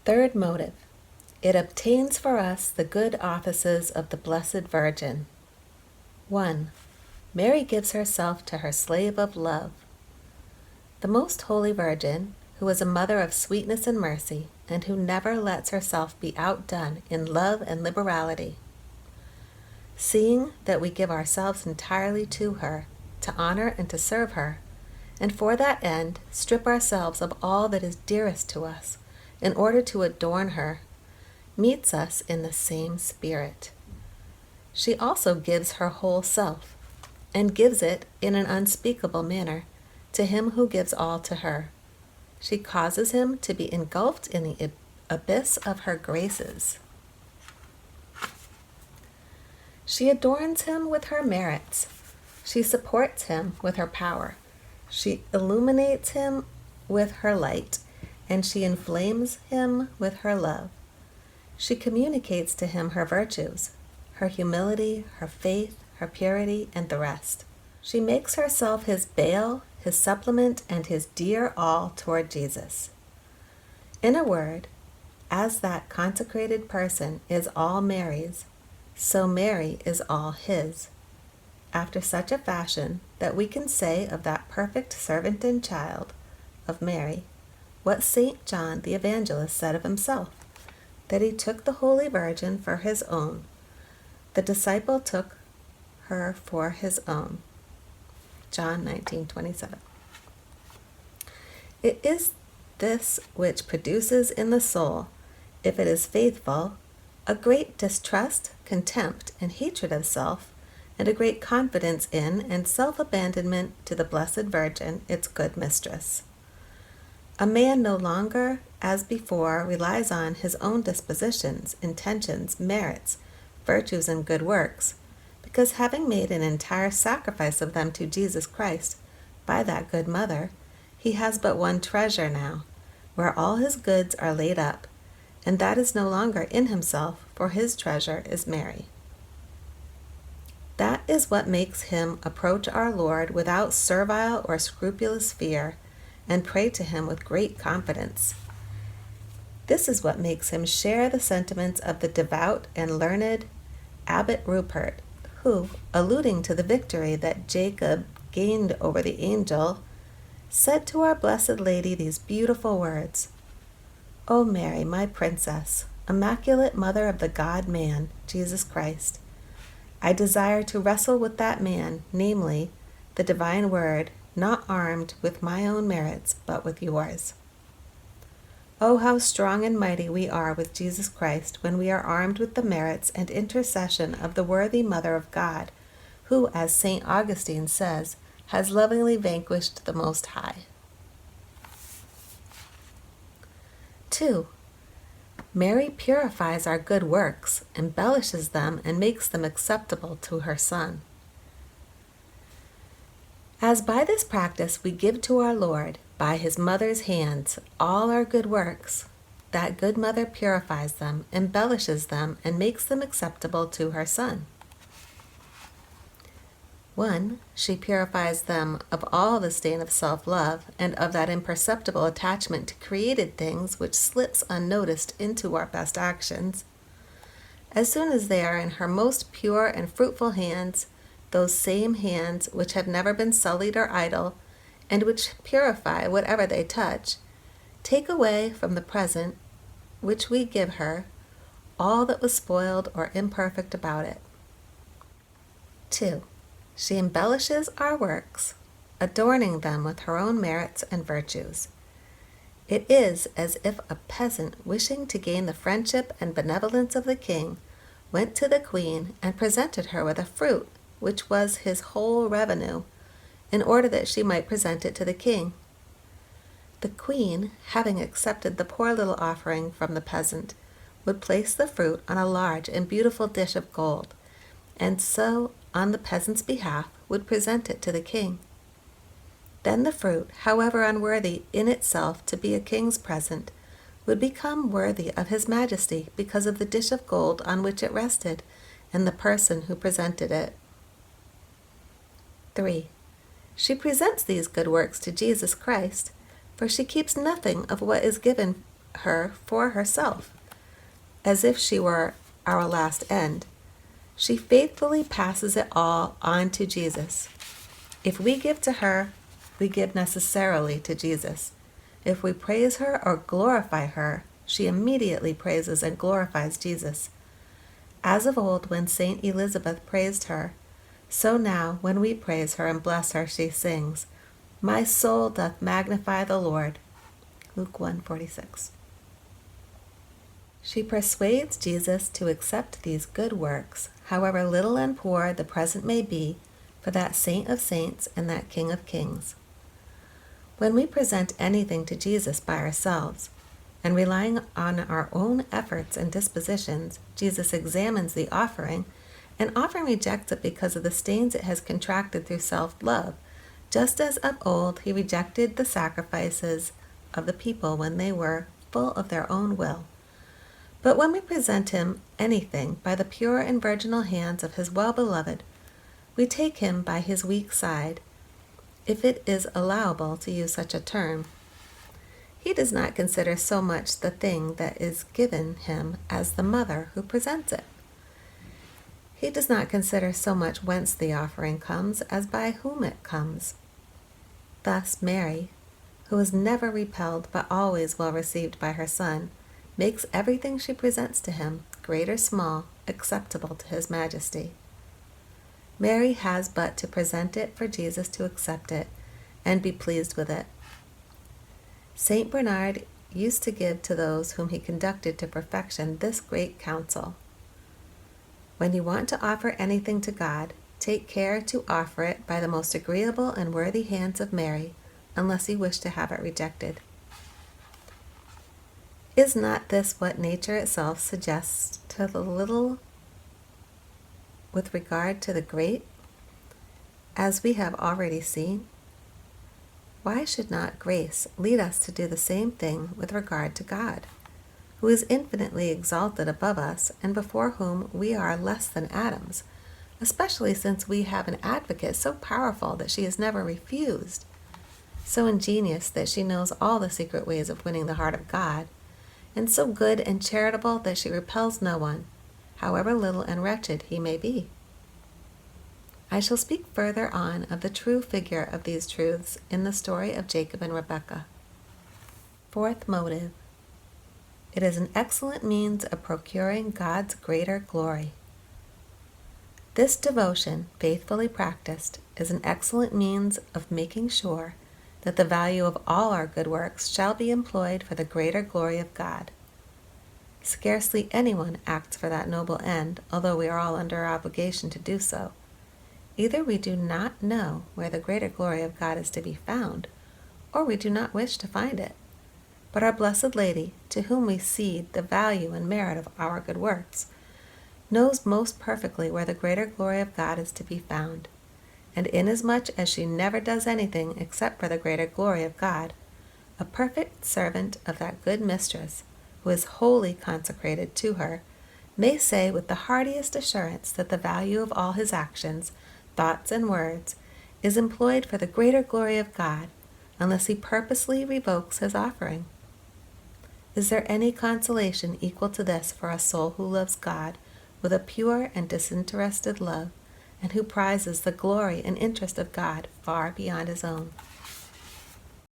Third motive, it obtains for us the good offices of the Blessed Virgin. 1. Mary gives herself to her slave of love. The Most Holy Virgin, who is a mother of sweetness and mercy, and who never lets herself be outdone in love and liberality. Seeing that we give ourselves entirely to her, to honor and to serve her, and for that end strip ourselves of all that is dearest to us, in order to adorn her, meets us in the same spirit. She also gives her whole self, and gives it in an unspeakable manner to him who gives all to her. She causes him to be engulfed in the abyss of her graces. She adorns him with her merits. She supports him with her power. She illuminates him with her light, and she inflames him with her love. She communicates to him her virtues, her humility, her faith, her purity, and the rest. She makes herself his bail, his supplement, and his dear all toward Jesus. In a word, as that consecrated person is all Mary's, so Mary is all his, after such a fashion that we can say of that perfect servant and child, of Mary, what St. John the Evangelist said of himself, that he took the Holy Virgin for his own. The disciple took her for his own. John 19:27. It is this which produces in the soul, if it is faithful, a great distrust, contempt, and hatred of self, and a great confidence in and self-abandonment to the Blessed Virgin, its good mistress. A man no longer, as before, relies on his own dispositions, intentions, merits, virtues, and good works, because having made an entire sacrifice of them to Jesus Christ by that good mother, he has but one treasure now, where all his goods are laid up, and that is no longer in himself, for his treasure is Mary. That is what makes him approach our Lord without servile or scrupulous fear, and pray to him with great confidence. This is what makes him share the sentiments of the devout and learned Abbot Rupert, who, alluding to the victory that Jacob gained over the angel, said to our Blessed Lady these beautiful words: O Mary, my princess, immaculate mother of the God-man, Jesus Christ, I desire to wrestle with that man, namely, the divine word, not armed with my own merits, but with yours. Oh, how strong and mighty we are with Jesus Christ when we are armed with the merits and intercession of the worthy Mother of God, who, as St. Augustine says, has lovingly vanquished the Most High. 2. Mary purifies our good works, embellishes them, and makes them acceptable to her Son. As by this practice we give to our Lord, by his mother's hands, all our good works, that good mother purifies them, embellishes them, and makes them acceptable to her Son. 1. She purifies them of all the stain of self-love and of that imperceptible attachment to created things which slips unnoticed into our best actions. As soon as they are in her most pure and fruitful hands, those same hands which have never been sullied or idle, and which purify whatever they touch, take away from the present which we give her all that was spoiled or imperfect about it. 2. She embellishes our works, adorning them with her own merits and virtues. It is as if a peasant wishing to gain the friendship and benevolence of the king went to the queen and presented her with a fruit which was his whole revenue, in order that she might present it to the king. The queen, having accepted the poor little offering from the peasant, would place the fruit on a large and beautiful dish of gold, and so, on the peasant's behalf, would present it to the king. Then the fruit, however unworthy in itself to be a king's present, would become worthy of his majesty because of the dish of gold on which it rested and the person who presented it. 3. She presents these good works to Jesus Christ, for she keeps nothing of what is given her for herself, as if she were our last end. She faithfully passes it all on to Jesus. If we give to her, we give necessarily to Jesus. If we praise her or glorify her, she immediately praises and glorifies Jesus. As of old, when Saint Elizabeth praised her, so now, when we praise her and bless her, she sings, "My soul doth magnify the Lord." Luke 1:46. She persuades Jesus to accept these good works, however little and poor the present may be, for that Saint of saints and that King of kings. When we present anything to Jesus by ourselves, and relying on our own efforts and dispositions, Jesus examines the offering, and often rejects it because of the stains it has contracted through self-love, just as of old he rejected the sacrifices of the people when they were full of their own will. But when we present him anything by the pure and virginal hands of his well-beloved, we take him by his weak side, if it is allowable to use such a term. He does not consider so much the thing that is given him as the mother who presents it. He does not consider so much whence the offering comes as by whom it comes. Thus Mary, who is never repelled but always well received by her Son, makes everything she presents to him, great or small, acceptable to his majesty. Mary has but to present it for Jesus to accept it and be pleased with it. Saint Bernard used to give to those whom he conducted to perfection this great counsel: when you want to offer anything to God, take care to offer it by the most agreeable and worthy hands of Mary, unless you wish to have it rejected. Is not this what nature itself suggests to the little with regard to the great, as we have already seen? Why should not grace lead us to do the same thing with regard to God, who is infinitely exalted above us and before whom we are less than atoms, especially since we have an advocate so powerful that she is never refused, so ingenious that she knows all the secret ways of winning the heart of God, and so good and charitable that she repels no one, however little and wretched he may be? I shall speak further on of the true figure of these truths in the story of Jacob and Rebekah. Fourth motive. It is an excellent means of procuring God's greater glory. This devotion, faithfully practiced, is an excellent means of making sure that the value of all our good works shall be employed for the greater glory of God. Scarcely anyone acts for that noble end, although we are all under obligation to do so. Either we do not know where the greater glory of God is to be found, or we do not wish to find it. But our Blessed Lady, to whom we cede the value and merit of our good works, knows most perfectly where the greater glory of God is to be found. And inasmuch as she never does anything except for the greater glory of God, a perfect servant of that good mistress, who is wholly consecrated to her, may say with the heartiest assurance that the value of all his actions, thoughts, and words is employed for the greater glory of God, unless he purposely revokes his offering. Is there any consolation equal to this for a soul who loves God with a pure and disinterested love, and who prizes the glory and interest of God far beyond his own?